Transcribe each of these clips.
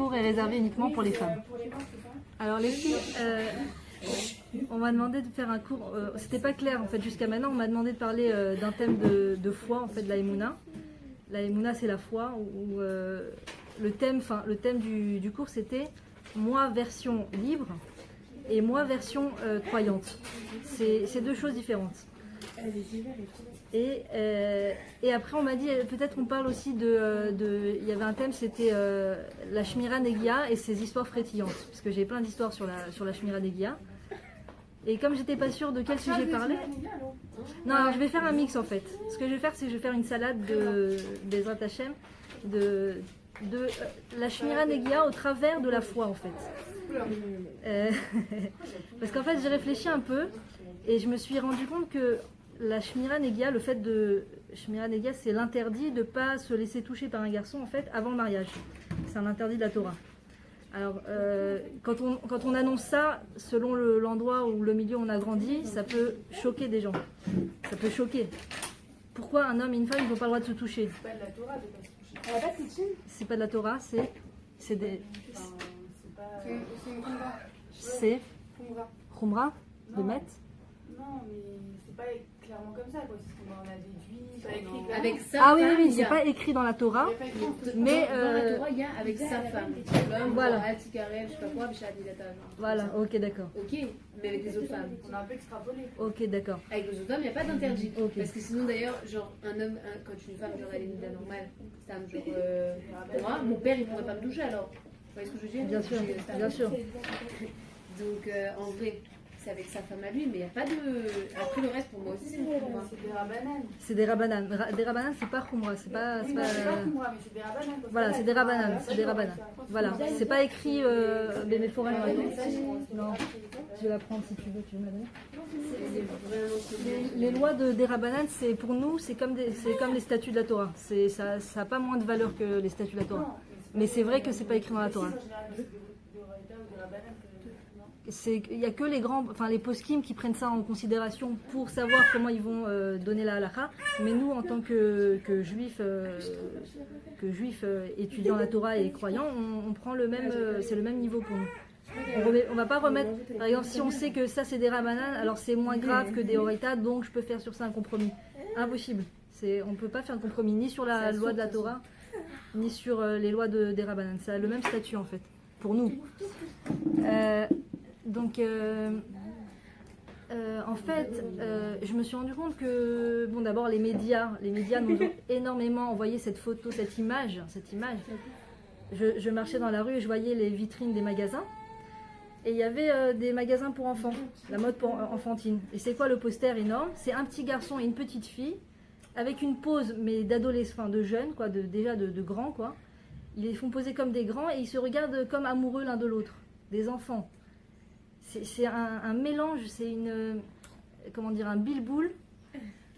cours est réservé uniquement pour les femmes. Alors les filles, on m'a demandé de faire un cours, c'était pas clair en fait jusqu'à maintenant, on m'a demandé de parler d'un thème de foi, en fait de la Emouna. La Emouna c'est la foi, où le thème du cours c'était moi version libre et moi version croyante. C'est deux choses différentes. Et après on m'a dit peut-être on parle aussi il y avait un thème, c'était la Shmira Negia et ses histoires frétillantes, parce que j'ai plein d'histoires sur la Shmira Negia. Et comme j'étais pas sûre de quel sujet parler, non, alors je vais faire un mix en fait. Ce que je vais faire, c'est que je vais faire une salade d'Ezrat Hashem de la Shmira Negia au travers de la foi en fait. Parce qu'en fait j'ai réfléchi un peu et je me suis rendu compte que la Shmira Negia, le fait de Shmira Negia, c'est l'interdit de ne pas se laisser toucher par un garçon en fait avant le mariage. C'est un interdit de la Torah. Alors quand on annonce ça, selon l'endroit ou le milieu où on a grandi, ça peut choquer des gens. Ça peut choquer. Pourquoi un homme et une femme n'ont pas le droit de se toucher? C'est pas de la Torah de pas se toucher. C'est pas de la Torah, c'est des. C'est Khumra de Met. Non, mais c'est pas clairement comme ça, quoi. C'est ce qu'on en a déduit. C'est pas écrit avec sa Ah femme, oui, c'est pas écrit dans la Torah, mais dans la Torah, il y a avec sa femme. L'homme, Voilà. Altikarel, je sais pas quoi, Bichat Dilata. voilà, ok, d'accord. Ok, mais avec des autres femmes. On a un peu extrapolé. Ok, d'accord. Avec les autres femmes, il n'y a pas d'interdit. Ok. Parce que sinon, d'ailleurs, genre, quand une femme, genre, elle est nida normale, c'est un genre, moi, mon père, il ne pourrait pas me toucher alors. Vous voyez ce que je veux dire? Bien sûr, bien sûr. Donc, en vrai, c'est avec sa femme à lui, mais il n'y a pas de. Après, le reste, pour moi aussi, c'est pour moi. C'est des rabananes. C'est des rabanan. Des rabanan, c'est pas Khumra, c'est pas. Oui, non, c'est pas Khumra, mais c'est des rabananes. Voilà, c'est des rabanan, c'est des rabanan. Voilà, c'est pas écrit bébé forêt. Non, je vais la prendre si tu veux, tu veux me la donner. Les lois des rabanan, c'est pour nous, c'est comme les statuts de la Torah. Ça n'a pas moins de valeur que les statuts de la Torah. Mais c'est vrai que c'est pas écrit dans la Torah. Il n'y a que les grands, enfin les poskim qui prennent ça en considération pour savoir comment ils vont donner la halakha. Mais nous, en tant que juifs étudiant la Torah et croyants, on prend le même, c'est le même niveau pour nous. On va pas remettre, par exemple, si on sait que ça c'est des rabanan, alors c'est moins grave que des horaïtas, donc je peux faire sur ça un compromis. Impossible. On ne peut pas faire un compromis ni sur la loi de la Torah, ni sur les lois des rabanan. Ça a le même statut en fait, pour nous. Donc, en fait, je me suis rendu compte que, bon, d'abord, les médias nous ont énormément envoyé cette photo, cette image. Je marchais dans la rue et je voyais les vitrines des magasins. Et il y avait des magasins pour enfants, la mode pour enfantine. Et c'est quoi le poster énorme? C'est un petit garçon et une petite fille, avec une pose, mais d'adolescents, enfin de jeunes, quoi, déjà de grands, quoi. Ils les font poser comme des grands et ils se regardent comme amoureux l'un de l'autre, des enfants. C'est un mélange, c'est un bilboul.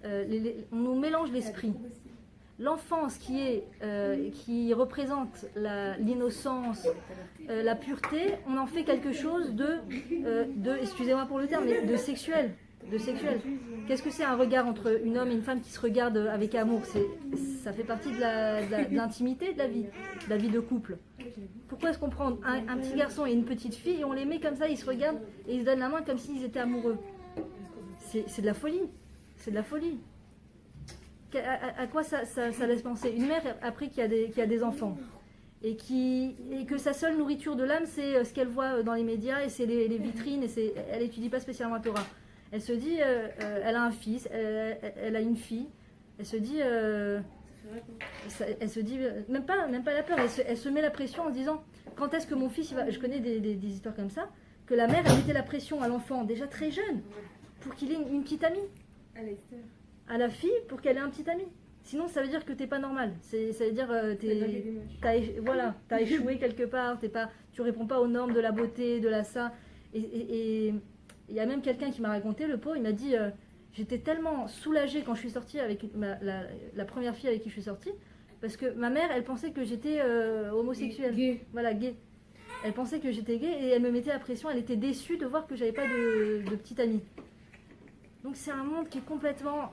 On nous mélange l'esprit. L'enfance qui représente l'innocence, la pureté, on en fait quelque chose excusez-moi pour le terme, mais de sexuel. Qu'est-ce que c'est un regard entre une homme et une femme qui se regardent avec amour? Ça fait partie de l'intimité de la vie de couple. Pourquoi est-ce qu'on prend un petit garçon et une petite fille et on les met comme ça, ils se regardent et ils se donnent la main comme s'ils étaient amoureux? C'est de la folie. C'est de la folie. À quoi ça laisse penser? Une mère, après, qui a des enfants et que sa seule nourriture de l'âme, c'est ce qu'elle voit dans les médias et c'est les vitrines et elle n'étudie pas spécialement la Torah. Elle se dit, elle a un fils, elle a une fille. Elle se dit, même pas la peur. Elle se met la pression en se disant, quand est-ce que mon fils, je connais des histoires comme ça, que la mère elle mettait la pression à l'enfant déjà très jeune pour qu'il ait une petite amie. À la fille pour qu'elle ait un petit ami. Sinon, ça veut dire que t'es pas normal. Ça veut dire t'as échoué quelque part. Tu réponds pas aux normes de la beauté, de la ça. Et il y a même quelqu'un qui m'a raconté, le pauvre, il m'a dit j'étais tellement soulagée quand je suis sortie avec la première fille avec qui je suis sortie, parce que ma mère, elle pensait que j'étais homosexuelle. Gay. Voilà, gay. Elle pensait que j'étais gay et elle me mettait la pression. Elle était déçue de voir que j'avais pas de petite amie. Donc c'est un monde qui est complètement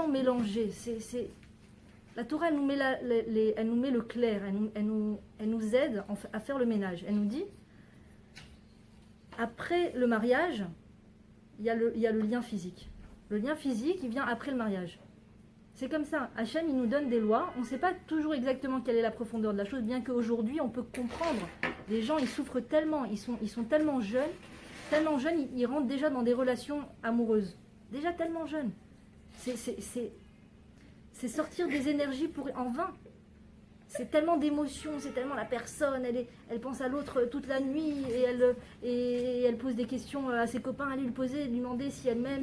mélangé. La Torah, elle nous met, elle nous met le clair, elle nous aide à faire le ménage. Elle nous dit, après le mariage, il y a le lien physique. Le lien physique, il vient après le mariage. C'est comme ça. Hachem, il nous donne des lois. On ne sait pas toujours exactement quelle est la profondeur de la chose, bien qu'aujourd'hui, on peut comprendre. Les gens, ils souffrent tellement, ils sont tellement jeunes, ils rentrent déjà dans des relations amoureuses. Déjà tellement jeunes. C'est sortir des énergies en vain. C'est tellement d'émotions, c'est tellement la personne, elle pense à l'autre toute la nuit et elle pose des questions à ses copains, elle lui poser, lui demander si elle m'aime,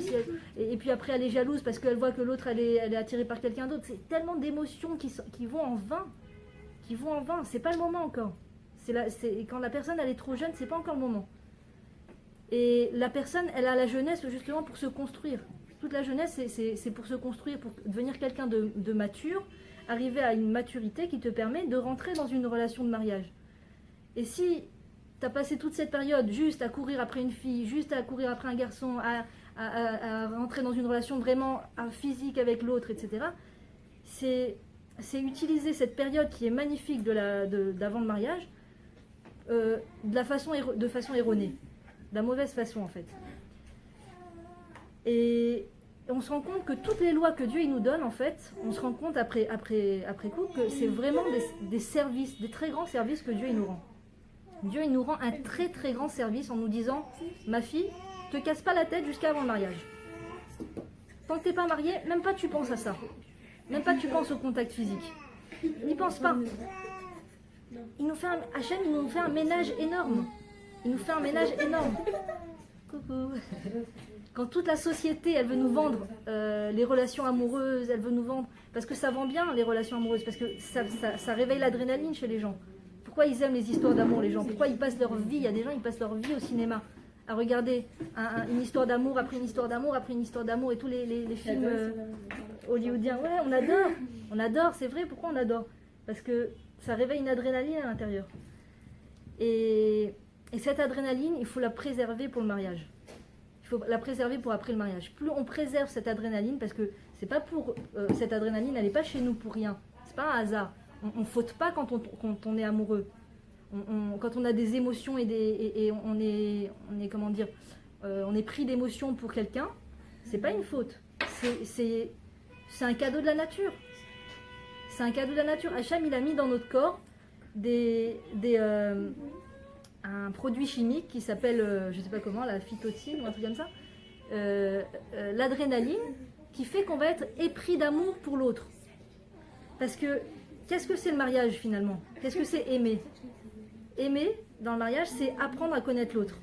et puis après elle est jalouse parce qu'elle voit que l'autre elle est attirée par quelqu'un d'autre. C'est tellement d'émotions qui vont en vain, c'est pas le moment encore. Quand la personne elle est trop jeune, c'est pas encore le moment. Et la personne, elle a la jeunesse justement pour se construire. Toute la jeunesse, c'est pour se construire, pour devenir quelqu'un de mature, arriver à une maturité qui te permet de rentrer dans une relation de mariage. Et si tu as passé toute cette période juste à courir après une fille, juste à courir après un garçon, à rentrer dans une relation vraiment physique avec l'autre, etc., c'est utiliser cette période qui est magnifique d'avant le mariage de façon erronée, de la mauvaise façon en fait. Et on se rend compte que toutes les lois que Dieu il nous donne, en fait, on se rend compte après coup que c'est vraiment des services, des très grands services que Dieu il nous rend. Dieu il nous rend un très très grand service en nous disant « Ma fille, te casse pas la tête jusqu'à avant le mariage. Tant que t'es pas mariée, même pas tu penses à ça. Même pas tu penses au contact physique. N'y pense pas. » Hachem, il nous fait un ménage énorme. Il nous fait un ménage énorme. Coucou. Quand toute la société, elle veut nous vendre les relations amoureuses, elle veut nous vendre... Parce que ça vend bien, les relations amoureuses, parce que ça réveille l'adrénaline chez les gens. Pourquoi ils aiment les histoires d'amour, les gens? Pourquoi ils passent leur vie? Il y a des gens, ils passent leur vie au cinéma, à regarder une histoire d'amour, après une histoire d'amour, après une histoire d'amour, et tous les films hollywoodiens. Ouais, on adore, c'est vrai, pourquoi on adore? Parce que ça réveille une adrénaline à l'intérieur. Et cette adrénaline, il faut la préserver pour le mariage. Il faut la préserver pour après le mariage. Plus on préserve cette adrénaline, parce que c'est pas pour cette adrénaline, elle n'est pas chez nous pour rien. C'est pas un hasard. On ne faute pas quand on est amoureux. Quand on a des émotions et on est comment dire, on est pris d'émotions pour quelqu'un, c'est pas une faute. C'est un cadeau de la nature. C'est un cadeau de la nature. Hachem, il a mis dans notre corps un produit chimique qui s'appelle, je ne sais pas comment, la phytoxine ou un truc comme ça, l'adrénaline, qui fait qu'on va être épris d'amour pour l'autre. Parce que, qu'est-ce que c'est le mariage finalement? Qu'est-ce que c'est aimer? Aimer, dans le mariage, c'est apprendre à connaître l'autre.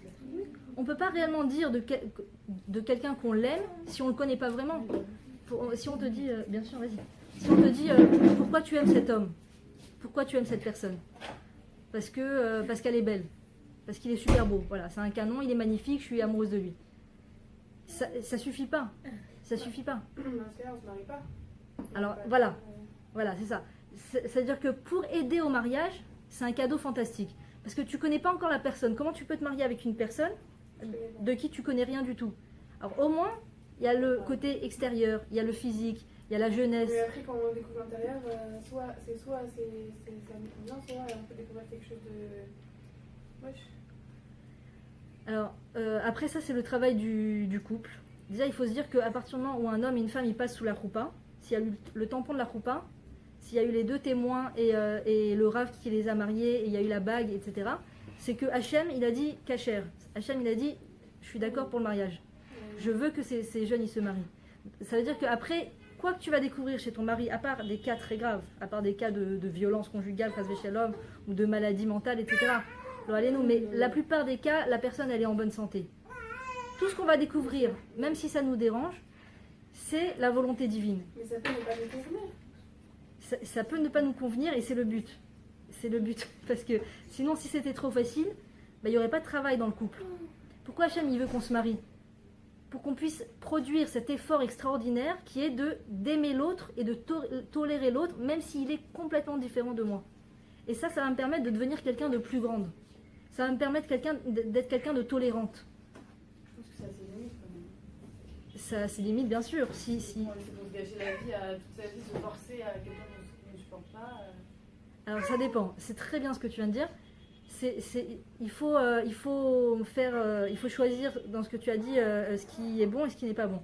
On ne peut pas réellement dire de quelqu'un qu'on l'aime si on ne le connaît pas vraiment. Si on te dit, bien sûr, vas-y. Si on te dit, pourquoi tu aimes cet homme? Pourquoi tu aimes cette personne? Parce qu'elle est belle. Parce qu'il est super beau. Voilà, c'est un canon, il est magnifique, je suis amoureuse de lui. Ça suffit pas. Ça suffit pas. Dans ce cas-là, on se marie pas. Alors, voilà. Voilà, c'est ça. C'est-à-dire que pour aider au mariage, c'est un cadeau fantastique. Parce que tu connais pas encore la personne. Comment tu peux te marier avec une personne de qui tu connais rien du tout? Alors, au moins, il y a le côté extérieur, il y a le physique, il y a la jeunesse. Mais après, quand on découvre l'intérieur, soit ça nous convient, soit on peut découvrir quelque chose de moche. Alors, après ça, c'est le travail du couple. Déjà, il faut se dire qu'à partir du moment où un homme et une femme ils passent sous la roupa, s'il y a eu le tampon de la roupa, s'il y a eu les deux témoins et le Rav qui les a mariés, et il y a eu la bague, etc., c'est que Hachem, il a dit kasher. Hachem, il a dit, je suis d'accord pour le mariage. Je veux que ces jeunes, ils se marient. Ça veut dire qu'après, quoi que tu vas découvrir chez ton mari, à part des cas très graves, à part des cas de violence conjugale, chez l'homme, ou de maladie mentale, etc., alors allez-nous, mais la plupart des cas, la personne, elle est en bonne santé. Tout ce qu'on va découvrir, même si ça nous dérange, c'est la volonté divine. Mais ça peut ne pas nous convenir. Ça peut ne pas nous convenir et c'est le but. C'est le but. Parce que sinon, si c'était trop facile, il n'y aurait pas de travail dans le couple. Pourquoi Hachem, il veut qu'on se marie? Pour qu'on puisse produire cet effort extraordinaire qui est d'aimer l'autre et de tolérer l'autre, même s'il est complètement différent de moi. Et ça va me permettre de devenir quelqu'un de plus grande. Ça va me permettre d'être quelqu'un de tolérante. Je pense que ça a ses limites quand même. Ça a ses limites, bien sûr. Si. C'est pour se gâcher la vie, toute sa vie, se forcer à quelqu'un Alors ça dépend, c'est très bien ce que tu viens de dire. Il faut choisir dans ce que tu as dit ce qui est bon et ce qui n'est pas bon.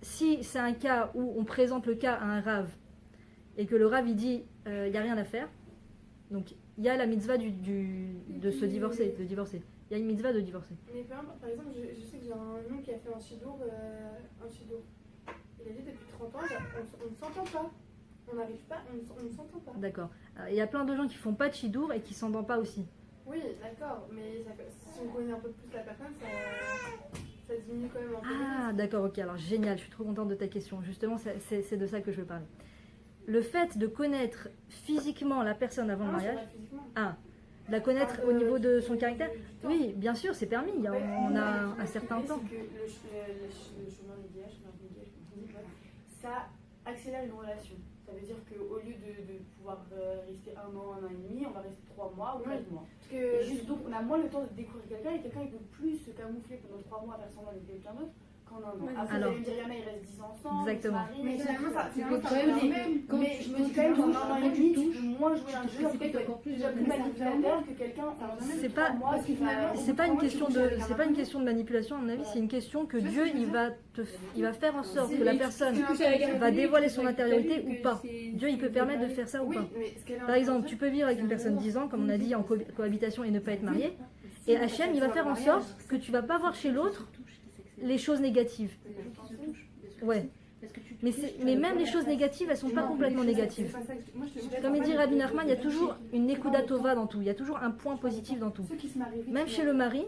Si c'est un cas où on présente le cas à un rave et que le rave il dit il n'y a rien à faire, donc il y a la mitzvah de se divorcer, de divorcer. Il y a une mitzvah de divorcer. Mais par exemple, je sais que j'ai un oncle qui a fait un shidour. Il a dit depuis 30 ans, on ne s'entend pas. On n'arrive pas, on ne s'entend pas. D'accord. Il y a plein de gens qui font pas de shidour et qui s'entendent pas aussi. Oui, d'accord, mais si on connaît un peu plus la personne, ça diminue quand même un peu. Ah, d'accord, ok. Alors génial, je suis trop contente de ta question. Justement, c'est de ça que je veux parler. Le fait de connaître physiquement la personne avant le mariage. La connaître au niveau de son caractère. Oui, bien sûr, c'est permis. On a un certain temps. Que le chemin médiage, ça accélère une relation. Ça veut dire qu'au lieu de pouvoir rester 1 an, 1 an et demi, on va rester 3 mois ou 4 mois. Et juste donc, on a moins le temps de découvrir quelqu'un et quelqu'un il peut plus se camoufler pendant 3 mois à faire semblant d'être quelqu'un d'autre qu'en 1 an. Après, alors, vous allez me dire, il y en a, ils restent 10 ans ensemble. Exactement. Mais finalement, ça Mais je me dis quand même qu'en 1 an et demi, tu peux moins jouer un jeu, c'est encore plus déjà plus manipulateur que quelqu'un. C'est pas une question de manipulation à mon avis, c'est une question que Dieu il va faire en sorte que la personne va dévoiler son intériorité ou pas. Dieu il peut permettre de faire ça ou pas. Par exemple, tu peux vivre avec une personne 10 ans, comme on a dit, en cohabitation et ne pas être marié. Et Hachem il va faire en sorte que tu vas pas voir chez l'autre les choses négatives. Ouais. Mais même les choses négatives, elles sont pas complètement négatives. Comme il dit Rabbi Nachman, il y a toujours une nekuda tova dans tout. Il y a toujours un point positif dans tout. Même chez le mari,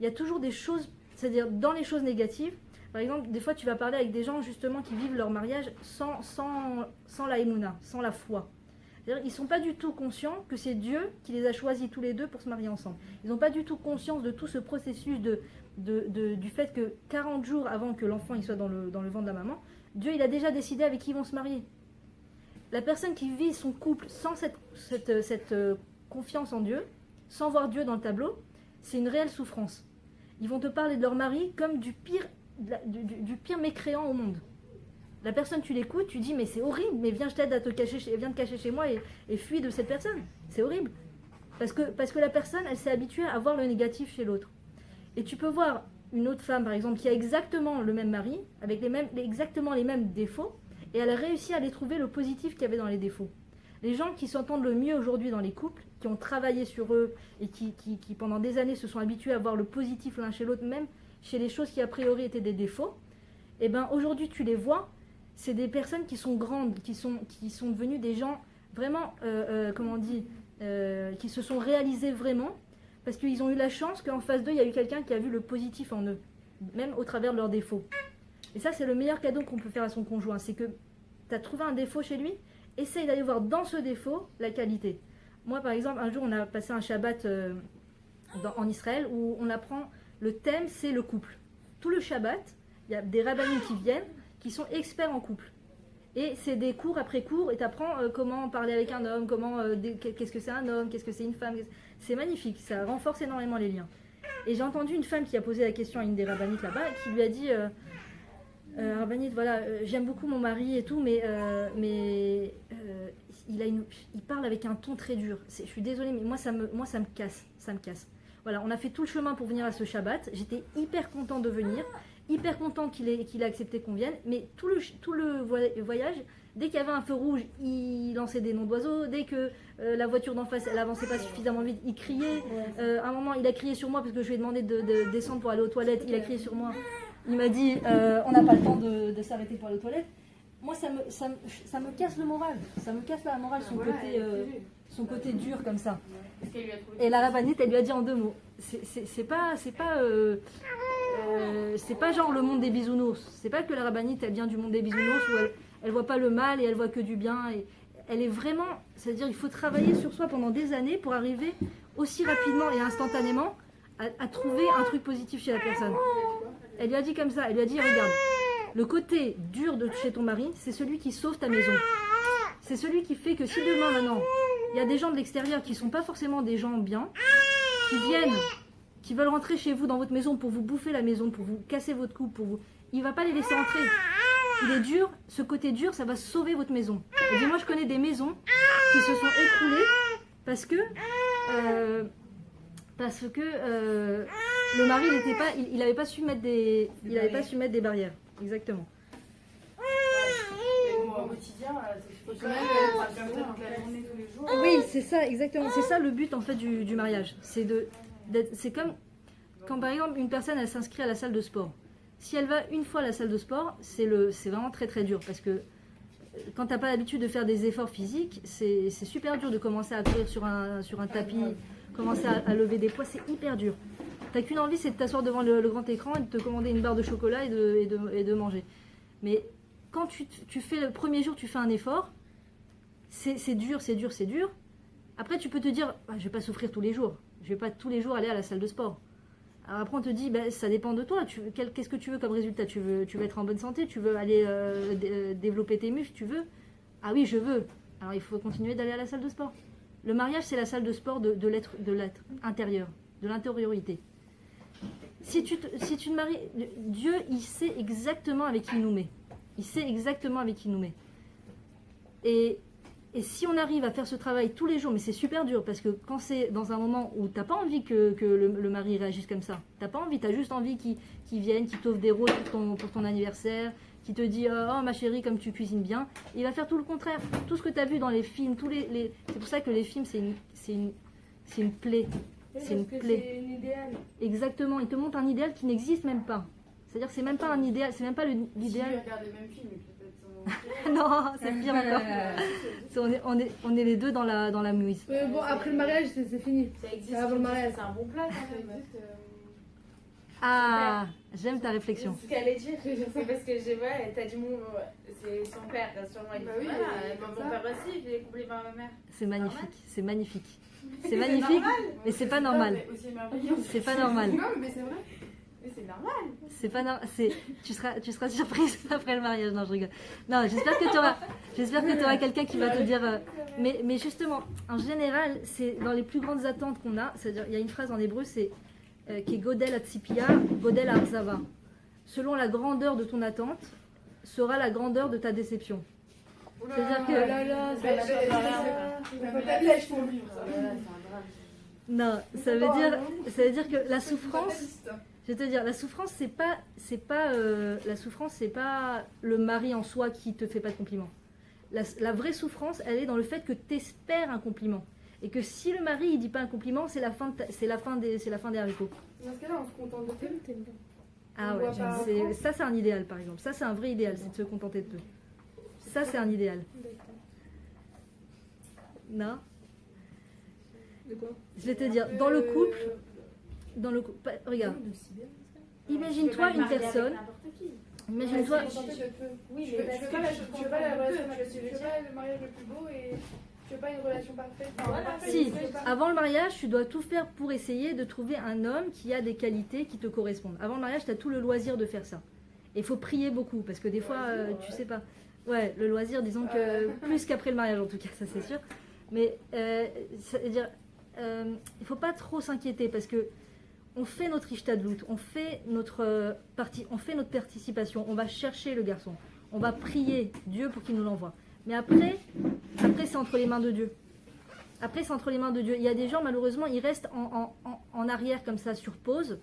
il y a toujours des choses, c'est-à-dire dans les choses négatives. Par exemple, des fois, tu vas parler avec des gens justement qui vivent leur mariage sans la émouna, sans la foi. C'est-à-dire, ils ne sont pas du tout conscients que c'est Dieu qui les a choisis tous les deux pour se marier ensemble. Ils n'ont pas du tout conscience de tout ce processus du fait que 40 jours avant que l'enfant il soit dans le ventre de la maman, Dieu il a déjà décidé avec qui ils vont se marier. La personne qui vit son couple sans cette confiance en Dieu, sans voir Dieu dans le tableau, c'est une réelle souffrance. Ils vont te parler de leur mari comme du pire mécréant au monde. La personne, tu l'écoutes, tu dis mais c'est horrible, mais viens je t'aide à te cacher, viens te cacher chez moi et fuis de cette personne. C'est horrible. Parce que la personne, elle s'est habituée à voir le négatif chez l'autre. Et tu peux voir une autre femme, par exemple, qui a exactement le même mari, avec exactement les mêmes défauts, et elle a réussi à les trouver le positif qu'il y avait dans les défauts. Les gens qui s'entendent le mieux aujourd'hui dans les couples, qui ont travaillé sur eux et qui pendant des années se sont habitués à voir le positif l'un chez l'autre, même chez les choses qui a priori étaient des défauts, et ben aujourd'hui tu les vois, c'est des personnes qui sont grandes, qui sont devenues des gens vraiment, comment on dit, qui se sont réalisés vraiment, parce qu'ils ont eu la chance qu'en face d'eux, il y a eu quelqu'un qui a vu le positif en eux, même au travers de leurs défauts. Et ça, c'est le meilleur cadeau qu'on peut faire à son conjoint, c'est que tu as trouvé un défaut chez lui, essaye d'aller voir dans ce défaut la qualité. Moi, par exemple, un jour, on a passé un Shabbat en Israël où on apprend, le thème, c'est le couple. Tout le Shabbat, il y a des rabbins qui viennent, qui sont experts en couple. Et c'est des cours après cours, et tu apprends comment parler avec un homme, qu'est-ce que c'est un homme, qu'est-ce que c'est une femme. C'est magnifique, ça renforce énormément les liens. Et j'ai entendu une femme qui a posé la question à une des rabbinites là-bas, qui lui a dit rabbinite, voilà, j'aime beaucoup mon mari et tout, mais il parle avec un ton très dur. Je suis désolée, mais moi ça me casse. Voilà, on a fait tout le chemin pour venir à ce Shabbat. J'étais hyper contente de venir, hyper contente qu'il ait accepté qu'on vienne, mais tout le voyage, dès qu'il y avait un feu rouge, il lançait des noms d'oiseaux. Dès que la voiture d'en face, elle avançait pas suffisamment vite, il criait. À un moment, il a crié sur moi parce que je lui ai demandé de descendre pour aller aux toilettes. Il a crié sur moi. Il m'a dit, on n'a pas le temps de s'arrêter pour aller aux toilettes. Moi, ça me casse le moral. Ça me casse la morale, son côté dur comme ça. Et la rabbinite, elle lui a dit en 2 mots. C'est pas genre le monde des bisounours. C'est pas que la rabbinite, elle vient du monde des bisounours où elle voit pas le mal et elle voit que du bien. Et elle est vraiment, c'est-à-dire il faut travailler sur soi pendant des années pour arriver aussi rapidement et instantanément à trouver un truc positif chez la personne. Elle lui a dit comme ça, elle lui a dit regarde, le côté dur de chez ton mari, c'est celui qui sauve ta maison. C'est celui qui fait que si demain maintenant, il y a des gens de l'extérieur qui sont pas forcément des gens bien, qui viennent, qui veulent rentrer chez vous dans votre maison pour vous bouffer la maison, pour vous casser votre couple, il va pas les laisser entrer. il est dur, ce côté dur, ça va sauver votre maison. Elle dit, moi, je connais des maisons qui se sont écroulées parce que le mari, il n'avait pas su mettre des barrières. Exactement. Au quotidien, c'est Ouais, comme ça toute la journée, tous les jours. Oui, c'est ça, exactement. C'est ça le but en fait du mariage. C'est comme quand par exemple une personne elle s'inscrit à la salle de sport. Si elle va une fois à la salle de sport, c'est vraiment très très dur parce que quand t'as pas l'habitude de faire des efforts physiques, c'est super dur de commencer à courir sur un tapis, commencer à lever des poids, c'est hyper dur. T'as qu'une envie, c'est de t'asseoir devant le grand écran et de te commander une barre de chocolat et de manger. Mais quand tu fais le premier jour, tu fais un effort, c'est dur. Après, tu peux te dire, je vais pas souffrir tous les jours. Je vais pas tous les jours aller à la salle de sport. Alors après, on te dit, ça dépend de toi. Qu'est-ce que tu veux comme résultat? Tu veux être en bonne santé? Tu veux aller développer tes muscles? Tu veux? Ah oui, je veux. Alors il faut continuer d'aller à la salle de sport. Le mariage, c'est la salle de sport de l'être intérieur, de l'intériorité. Si tu te maries, Dieu, il sait exactement avec qui il nous met. Il sait exactement avec qui il nous met. Et si on arrive à faire ce travail tous les jours, mais c'est super dur parce que quand c'est dans un moment où t'as pas envie que le mari réagisse comme ça, t'as pas envie, t'as juste envie qu'il vienne, qu'il t'offre des roses pour ton anniversaire, qu'il te dit oh ma chérie comme tu cuisines bien, il va faire tout le contraire. Tout ce que t'as vu dans les films, c'est pour ça que les films c'est une plaie. C'est une plaie. C'est un idéal. Exactement, il te montre un idéal qui n'existe même pas. C'est-à-dire que c'est même pas un idéal, c'est même pas l'idéal. Si tu regardes les mêmes films, peut-être. Non, c'est pire encore. On est les deux dans la mouise. Mais bon, après le mariage, c'est fini. Ça existe. Ça va avant le mariage. C'est un bon plat quand même. Ah, j'aime ta réflexion. C'est ce qu'elle allait dire. C'est parce que je vois, t'as dit c'est son père, sûrement. Il dit, Bah oui, voilà, comme mon ça. père aussi, il est couplé par ma mère. C'est magnifique, c'est magnifique. C'est magnifique, mais c'est pas normal. C'est merveilleux. C'est pas normal. Non, mais c'est vrai. Mais c'est normal. C'est pas normal. Tu seras surprise après le mariage. Non, je rigole. Non, j'espère que tu auras quelqu'un qui va te dire. Mais justement, en général, c'est dans les plus grandes attentes qu'on a. C'est-à-dire, il y a une phrase en hébreu, c'est qui est Godel Atzipia, Godel Arzava. Selon la grandeur de ton attente, sera la grandeur de ta déception. C'est-à-dire que Peut-être pour vivre. non, ça veut dire que la souffrance. Je vais te dire, la souffrance, la souffrance, c'est pas le mari en soi qui te fait pas de compliments. La vraie souffrance, elle est dans le fait que tu espères un compliment. Et que si le mari il dit pas un compliment, c'est la fin des haricots. Dans ce cas-là, on se contente de peu. Ah On ouais, voit pas ça c'est un idéal par exemple. Ça c'est un vrai idéal, c'est de se contenter de peu. Ça c'est un idéal. Non? De quoi? Je vais te dire, dans le couple, regarde, imagine-toi une personne. Imagine-toi. Oui, mais tu veux pas la relation, tu veux pas le mariage le plus beau et tu veux pas une relation parfaite. Si, avant le mariage, tu dois tout faire pour essayer de trouver un homme qui a des qualités qui te correspondent. Avant le mariage, tu as tout le loisir de faire ça. Et il faut prier beaucoup, parce que des fois, tu sais pas. Ouais, le loisir, disons que plus qu'après le mariage en tout cas, ça c'est sûr. Mais c'est-à-dire, il faut pas trop s'inquiéter, parce que on fait notre ishtadlout, on fait notre participation, on va chercher le garçon, on va prier Dieu pour qu'il nous l'envoie. Mais après c'est entre les mains de Dieu. Après, c'est entre les mains de Dieu. Il y a des gens, malheureusement, ils restent en arrière comme ça, sur pause.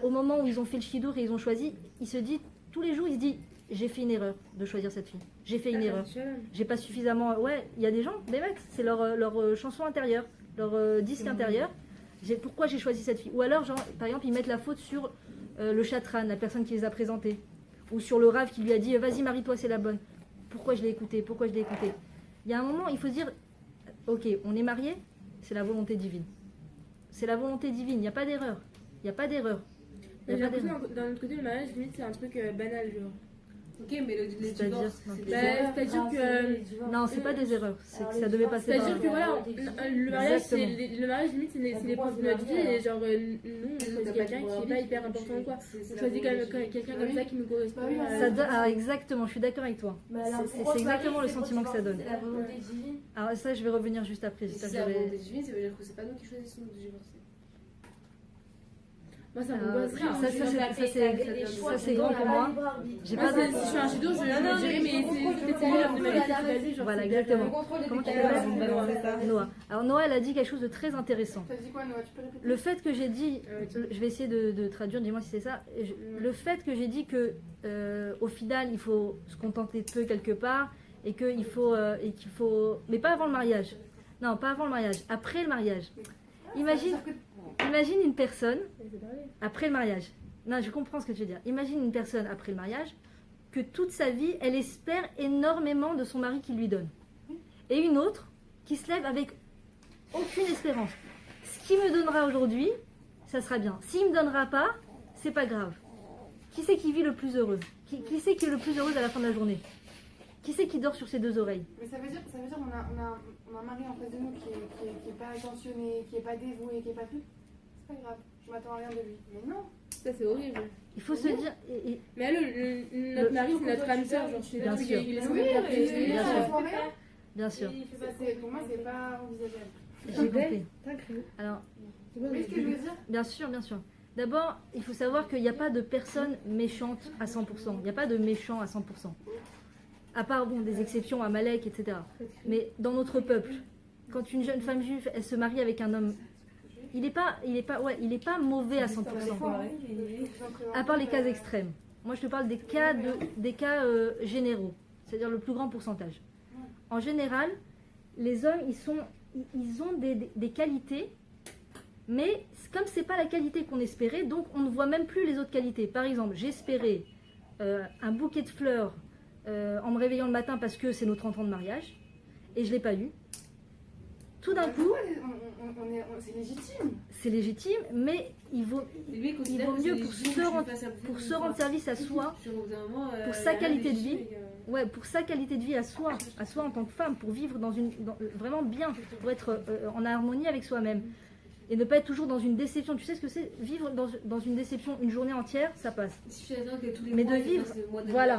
Au moment où ils ont fait le shidour et ils ont choisi, ils se disent, tous les jours, ils se disent, j'ai fait une erreur de choisir cette fille. J'ai fait une erreur. J'ai pas suffisamment... Ouais, il y a des gens, des mecs, c'est leur chanson intérieure, leur disque intérieur. Pourquoi j'ai choisi cette fille? Ou alors, genre, par exemple, ils mettent la faute sur le chatran, la personne qui les a présentés. Ou sur le rave qui lui a dit, vas-y, marie-toi, c'est la bonne. Pourquoi je l'ai écouté? Il y a un moment, il faut se dire, ok, on est mariés, c'est la volonté divine. C'est la volonté divine, il n'y a pas d'erreur. Il n'y a pas d'erreur. J'ai l'impression que d'un autre côté, le mariage, limite, c'est un truc banal, genre. Ok, mais le C'est-à-dire, divorce, non. c'est des Bah, erreurs. c'est-à-dire que. Non, c'est pas des erreurs, c'est que ça devait passer par C'est-à-dire que voilà, le mariage, Exactement. le mariage limite, c'est l'épreuve de notre vie. Et genre, nous, on choisit quelqu'un qui est pas hyper important ou quoi. On choisit quand même quelqu'un comme ça qui nous correspond. Exactement, je suis d'accord avec toi. C'est exactement le sentiment que ça donne. C'est la volonté divine. Alors ça, je vais revenir juste après. Si c'est la volonté divine, ça veut dire que c'est pas nous qui choisissons de divorcer. Moi, ça Ah, m'angoisserait. ça, hein. ça, Je suis c'est- dans la ça, tête, c'est- avec des choix ça, c'est dedans, grand là. pour moi. J'ai Moi, pas de... si je suis un judo, je me dirais, mais c'est peut-être sérieux, la problématique basée, genre. Voilà, c'est exactement. bien. Comment tu Ouais, t'appelles Noah. Alors Noah, elle a dit quelque chose de très intéressant. T'as dit quoi, Noah? Tu peux répéter? Le fait que j'ai dit, je vais essayer de traduire, dis-moi si c'est ça. Le fait que j'ai dit que au final il faut se contenter de peu quelque part et qu'il faut, mais pas avant le mariage. Non, pas avant le mariage, après le mariage. Imagine une personne après le mariage. Non, je comprends ce que tu veux dire. Imagine une personne après le mariage que toute sa vie, elle espère énormément de son mari qui lui donne. Et une autre qui se lève avec aucune espérance. Ce qu'il me donnera aujourd'hui, ça sera bien. S'il ne me donnera pas, c'est pas grave. Qui c'est qui vit le plus heureux? Qui c'est qui est le plus heureuse à la fin de la journée? Qui c'est qui dort sur ses deux oreilles? Mais ça veut dire on a un mari en face de nous qui est pas attentionné, qui est pas dévoué, qui est pas tout. C'est pas grave, je m'attends à rien de lui. Mais non. Ça, c'est horrible. Il faut se dire... Mais notre mari, c'est notre âme sœur. Genre, je suis Bien là, sûr. il est Oui, Bien sûr. rien. Bien sûr, Pour moi, c'est pas envisageable. j'ai compris. Alors, Mais ce que je veux dire, bien sûr, bien sûr. D'abord, il faut savoir qu'il n'y a pas de personne méchante à 100%. Il n'y a pas de méchant à 100%. À part, bon, des exceptions, Amalek, etc. Mais dans notre peuple, quand une jeune femme juive, elle se marie avec un homme, il n'est pas mauvais à 100%. À part les cas extrêmes. Moi, je te parle des cas généraux, c'est-à-dire le plus grand pourcentage. En général, les hommes, ils ont des qualités, mais comme c'est pas la qualité qu'on espérait, donc on ne voit même plus les autres qualités. Par exemple, j'espérais un bouquet de fleurs en me réveillant le matin parce que c'est nos 30 ans de mariage, et je l'ai pas eu. Tout d'un coup, c'est légitime. c'est légitime, mais il vaut mieux pour se rendre service à soi, pour sa qualité de vie. Ouais, pour sa qualité de vie à soi en tant que femme, pour vivre vraiment bien, pour être en harmonie avec soi-même. Et ne pas être toujours dans une déception. Tu sais ce que c'est? Vivre dans une déception une journée entière, ça passe. Mais de vivre, voilà,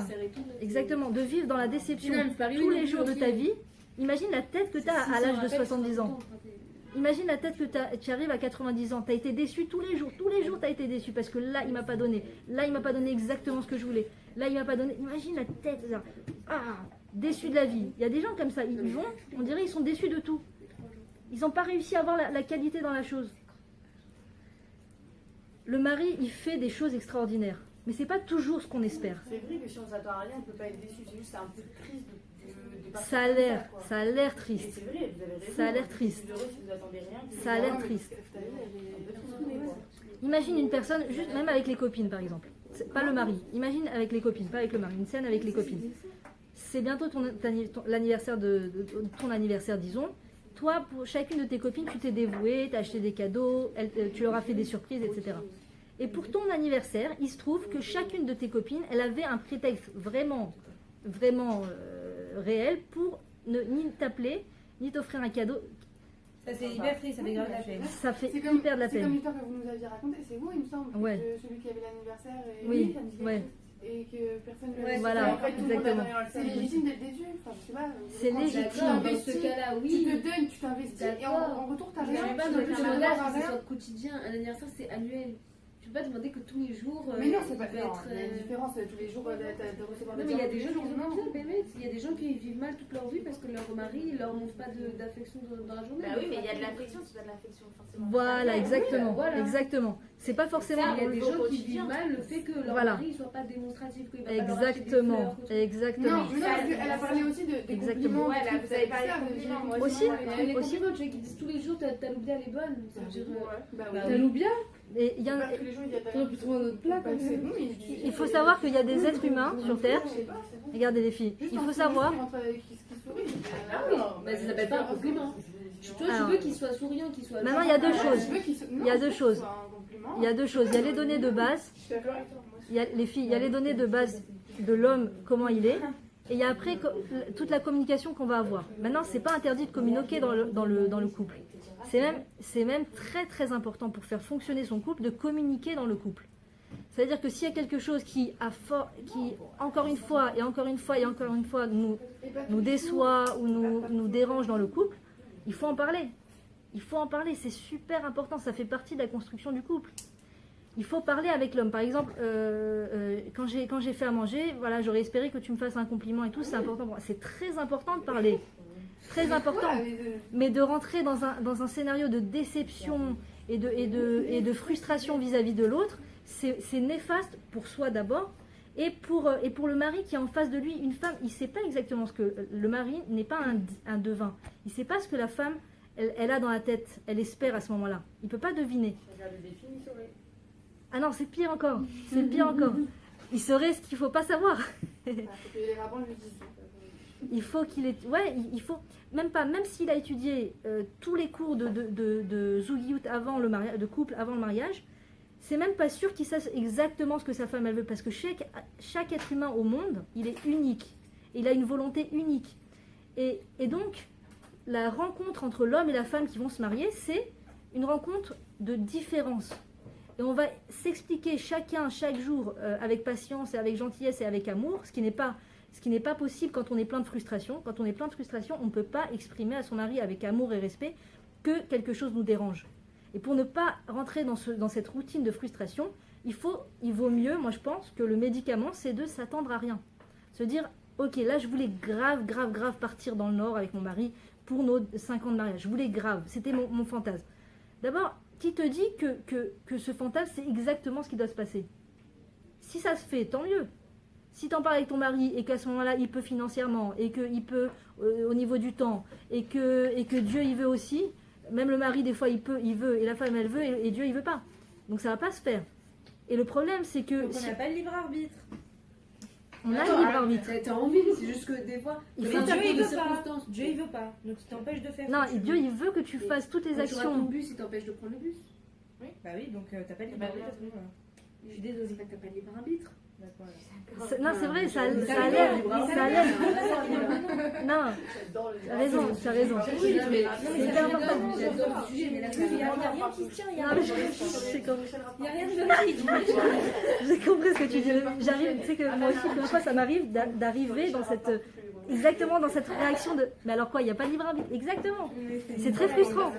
exactement, de vivre dans la déception tous les jours de ta vie. Imagine la tête que tu as à l'âge de 70 ans. Imagine la tête que tu arrives à 90 ans. Tu as été déçu tous les jours tu as été déçu parce que là, il m'a pas donné. Là, il m'a pas donné exactement ce que je voulais. Là, il m'a pas donné. Imagine la tête, ça. Déçu de la vie. Il y a des gens comme ça, ils vont, on dirait ils sont déçus de tout. Ils n'ont pas réussi à avoir la qualité dans la chose. Le mari, il fait des choses extraordinaires. Mais c'est pas toujours ce qu'on espère. C'est vrai que si on s'attend à rien, on ne peut pas être déçu. C'est juste un peu triste de partir Ça a comme l'air, quoi. ça a l'air Et triste. c'est vrai, vous avez raison. Ça a l'air Vous êtes triste. plus heureux si vous attendez rien. Ça a l'air triste. Imagine une personne, juste même avec les copines par exemple. Pas le mari. Imagine avec les copines, pas avec le mari. Une scène avec les copines. C'est bientôt l'anniversaire ton anniversaire, disons. Toi, pour chacune de tes copines, tu t'es dévouée, tu as acheté des cadeaux, tu leur as fait des surprises, etc. Et pour ton anniversaire, il se trouve que chacune de tes copines, elle avait un prétexte vraiment réel pour ni t'appeler, ni t'offrir un cadeau. Ça c'est hyper triste, ça fait grave la peine. Ça fait C'est comme hyper de la C'est comme peine. l'histoire que vous nous aviez racontée. C'est vous, il me semble, Ouais. que celui qui avait l'anniversaire. Oui, ça me dit quelque ouais. chose. Et que personne ne Ouais, le voilà, sait. En fait, tout le monde exactement. a- C'est légitime d'être déçu. Enfin, je sais pas. C'est quand légitime. tu Dans t'investis, ce cas-là, Tu oui. te donnes, tu t'investis et en retour, t'as Je rien. ne pas Tu dans te le donnes mariage, rien. que ce soit quotidien. Un anniversaire, c'est annuel. Tu peux pas demander que tous les jours. Mais non, c'est pas il va être, Il y a une différence tous les jours de recevoir Non, des mais il y a gens des gens tous qui les jours, ont non. besoin, il y a des gens qui vivent mal toute leur vie parce que leur mari ne leur montre pas d'affection dans la journée. Bah oui, mais il y a de l'affection, c'est pas de l'affection forcément. Voilà, exactement. voilà. Exactement. C'est pas forcément. Il y a on des le gens voit au qui quotidien. vivent mal le fait que leur Voilà. mari ne soit pas démonstratif, qu'il va pas leur acheter des Exactement. fleurs, que- Exactement. Non, mais non, parce qu'elle a parlé aussi des Exactement. compliments. Ouais, là, vous avez parlé Ça, de compliments, moi Aussi. Les Aussi. compliments, tu vois, qui disent tous les jours, ta loubia elle est bonne. Ça veut dire, Bah Bah oui. oui. loubia Et il y en a- Pas tous les jours, il y a T'aurais pu trouver un autre plat quand C'est même. bon, il faut savoir qu'il y a des êtres humains sur Terre. Je sais pas, c'est bon. Regardez les filles. Juste Il un faut sourire savoir. qui rentre avec- qui sourit. Ah oui, mais ça s'appelle pas un compliment. Toi, tu Alors. veux qu'il soit souriant, qu'il soit. Maintenant, il y a deux Ah, choses. je veux qu'il se- Il y a non, deux je veux choses. que ce soit un compliment. Il y a deux choses. Il y a les données de base. Je suis d'accord avec toi, moi aussi. Il y a les filles. Il y a les données de base de l'homme, comment il est. Et il y a après toute la communication qu'on va avoir. Maintenant, c'est pas interdit de communiquer dans le couple. C'est même très très important pour faire fonctionner son couple de communiquer dans le couple. C'est-à-dire que s'il y a quelque chose qui encore une fois et encore une fois et encore une fois nous déçoit ou nous dérange dans le couple, il faut en parler. Il faut en parler, c'est super important, ça fait partie de la construction du couple. Il faut parler avec l'homme. Par exemple, quand j'ai fait à manger, voilà, j'aurais espéré que tu me fasses un compliment et tout, c'est important. Pour moi. C'est très important de parler. Très important. Mais de rentrer dans un scénario de déception et de frustration vis-à-vis de l'autre, c'est néfaste pour soi d'abord. Et pour le mari qui est en face de lui, une femme, il ne sait pas exactement ce que... Le mari n'est pas un devin. Il ne sait pas ce que la femme, elle a dans la tête. Elle espère à ce moment-là. Il ne peut pas deviner. Ah non, c'est pire encore. C'est pire encore. Il saurait ce qu'il ne faut pas savoir. Il faut qu'il ait... Ouais, il faut... Même s'il a étudié tous les cours de Zugiyut avant le mariage, de couple avant le mariage, c'est même pas sûr qu'il sache exactement ce que sa femme elle veut, parce que chaque être humain au monde, il est unique. Il a une volonté unique. Et donc, la rencontre entre l'homme et la femme qui vont se marier, c'est une rencontre de différence. Et on va s'expliquer chacun, chaque jour, avec patience et avec gentillesse et avec amour, ce qui n'est pas possible quand on est plein de frustration. Quand on est plein de frustration, on ne peut pas exprimer à son mari avec amour et respect que quelque chose nous dérange. Et pour ne pas rentrer dans cette routine de frustration, il vaut mieux, moi je pense, que le médicament, c'est de s'attendre à rien. Se dire, ok, là je voulais grave partir dans le Nord avec mon mari pour nos 5 ans de mariage. Je voulais grave, c'était mon fantasme. D'abord, qui te dit que ce fantasme, c'est exactement ce qui doit se passer? Si ça se fait, tant mieux. Si tu en parles avec ton mari et qu'à ce moment-là, il peut financièrement, et qu'il peut au niveau du temps, et que Dieu il veut aussi, même le mari, des fois, il veut, et la femme, elle veut, et Dieu, il veut pas. Donc ça va pas se faire. Et le problème, c'est que... Donc on n'a pas le libre arbitre. On a le libre arbitre. T'as envie, c'est juste que des fois... Il faut Dieu, il des veut pas. Dieu, il veut pas. Donc il t'empêche de faire. Non, et Dieu, il veut que tu fasses toutes les Quand tu rates ton actions. bus, il t'empêche de prendre le bus. Bah oui, donc t'as pas le libre arbitre. Je suis désolée. C'est pas que t'as pas de libre arbitre. D'accord. Non, c'est vrai, ça a l'air. Non, tu as raison. Oui, mais C'est hyper important. j'adore le sujet, mais là, Il n'y a rien qui se tient, il n'y a Non, rien mais de logique. j'ai compris ce que tu dis. J'arrive, tu sais que moi aussi, parfois, ça m'arrive d'arriver exactement dans cette réaction de. Mais alors quoi, il n'y a pas de libre arbitre? Exactement. C'est très frustrant.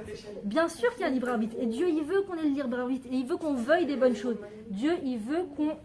Bien sûr qu'il y a un libre arbitre. Et Dieu, il veut qu'on ait le libre arbitre. Et il veut qu'on veuille des bonnes choses. Dieu, il veut qu'on